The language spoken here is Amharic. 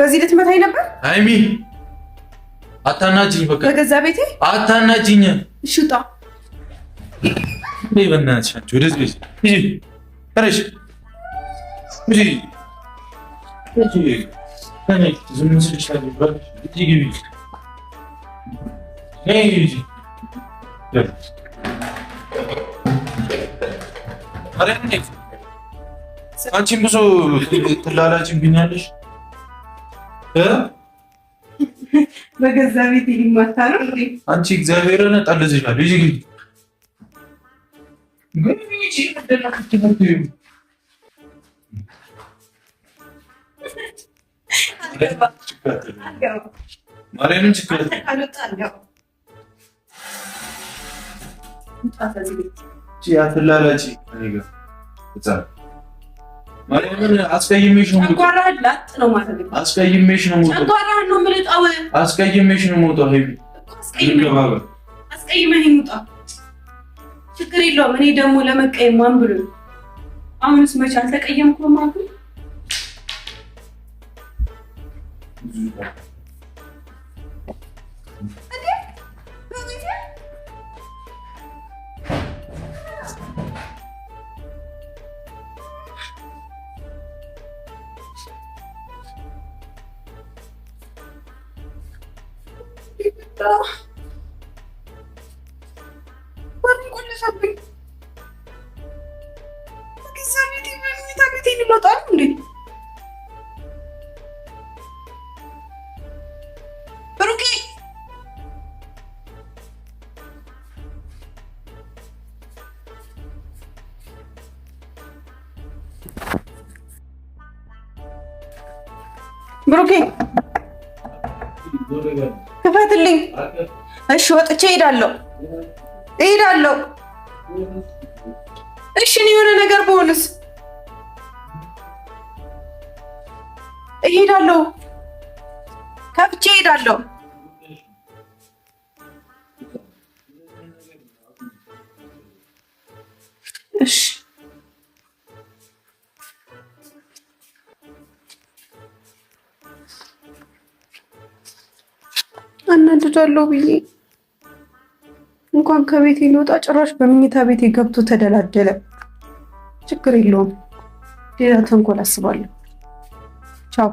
በዚህ ልትመታኝ ነበር? ሃይሚ አታናጂኝ። በቃ በገዛ ቤቴ አታናጂኝ። እሺ ውጣ። በእናትሽ አንቺ ወደዚህ ቤት ሂጂ። ተረሽ ሂጂ ሂጂ። ከኔ ዝም ስልሽ ታዲያ ሂጂ ግቢ። ነይ ሂጂ። አንቺም ብዙ ትላላችብኛለሽ። በገዛ ቤት ሊማታ ነው እንዴ? አንቺ እግዚአብሔርን ጠልዝሻል። ልጅ ማርያምን ችግር አትላላች። ማርያምን አስቀይሜሽ ነው የምወጣው። አስቀይመኝ ውጣ። ችግር የለውም። እኔ ደግሞ ለመቀየም ማን ብሎ አሁንስ መቼ አልተቀየምኩም ማለት ነው። ብሩኬ ክፈትልኝ። እሺ ወጥቼ እሄዳለሁ። እሺ እኔ የሆነ ነገር በሆንስ? እሄዳለሁ። ከፍቼ እሄዳለሁ። እሺ አናድዳለሁ ብዬ እንኳን ከቤቴ ሊወጣ ጭራሽ በመኝታ ቤቴ ገብቶ ተደላደለ። ችግር የለውም፣ ሌላ ተንኮል አስባለሁ። ቻው